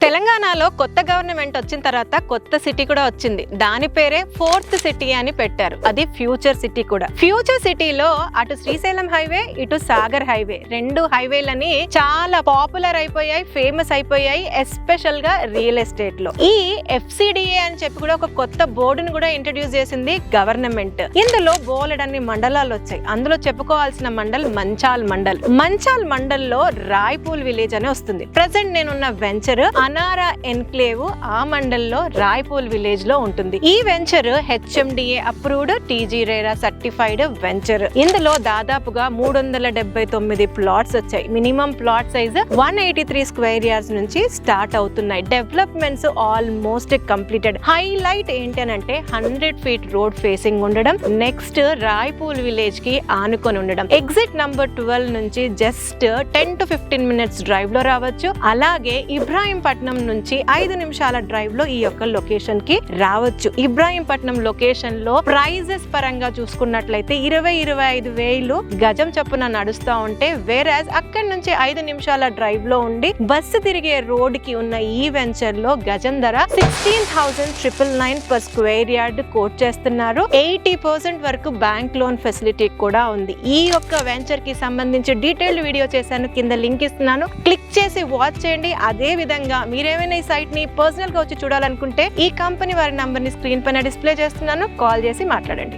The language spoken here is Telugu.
తెలంగాణలో కొత్త గవర్నమెంట్ వచ్చిన తర్వాత కొత్త సిటీ కూడా వచ్చింది. దాని పేరే 4th సిటీ అని పెట్టారు. అది ఫ్యూచర్ సిటీ కూడా. ఫ్యూచర్ సిటీలో అటు శ్రీశైలం హైవే, ఇటు సాగర్ హైవే, రెండు హైవేలని చాలా పాపులర్ అయిపోయాయి, ఫేమస్ అయిపోయాయి, ఎస్పెషల్ గా రియల్ ఎస్టేట్ లో. ఈ FCDA అని చెప్పి కూడా ఒక కొత్త బోర్డును కూడా ఇంట్రడ్యూస్ చేసింది గవర్నమెంట్. ఇందులో బోలెడన్ని మండలాలు వచ్చాయి. అందులో చెప్పుకోవాల్సిన మండల్ మంచాల్ మండల్. మంచాల్ మండల్లో రాయ్పూల్ విలేజ్ అని వస్తుంది. ప్రెసెంట్ నేనున్న వెంచర్ అనారా ఎన్క్లేవ్ ఆ మండల్లో రాయ్పూల్ విలేజ్ లో ఉంటుంది. ఈ venture HMDA approved, TG RERA certified venture. ఇందులో దాదాపుగా 379 ప్లాట్స్ వచ్చాయి. Minimum plot size 183 square yards నుంచి స్టార్ట్ అవుతున్నాయి. Developments almost completed. హైలైట్ ఏంటంటే 100 ఫీట్ రోడ్ ఫేసింగ్ ఉండడం, నెక్స్ట్ రాయ్పూల్ విలేజ్ కి ఆనుకొని ఉండడం. ఎగ్జిట్ నంబర్ 12 నుంచి జస్ట్ 10 to 15 మినిట్స్ డ్రైవ్ లో రావచ్చు. అలాగే ఇబ్రాహీంపట్నం నుంచి 5 నిమిషాల డ్రైవ్ లో ఈ యొక్క లొకేషన్ కి రావచ్చు. ఇబ్రాహీంపట్నం లొకేషన్ లో ప్రైజెస్ పరంగా చూసుకున్నట్లయితే 20-25 వేలు గజం చొప్పున నడుస్తా ఉంటే, వేరాజ్ అక్కడి నుంచి 5 నిమిషాల డ్రైవ్ లో ఉండి బస్సు తిరిగే రోడ్ కి ఉన్న ఈ వెంచర్ లో గజం ధర 16,999 పర్ స్క్వేర్ యార్డ్ కోట్ చేస్తున్నారు. 80% వరకు బ్యాంక్ లోన్ ఫెసిలిటీ కూడా ఉంది. ఈ యొక్క వెంచర్ కి సంబంధించి డీటెయిల్డ్ వీడియో చేశాను, కింద లింక్ ఇస్తున్నాను, క్లిక్ చేసి వాచ్ చేయండి. అదే విధంగా మీరేమైనా ఈ సైట్ ని పర్సనల్ గా వచ్చి చూడాలనుకుంటే ఈ కంపెనీ వారి నంబర్ ని స్క్రీన్ పైన డిస్ప్లే చేస్తున్నాను, కాల్ చేసి మాట్లాడండి.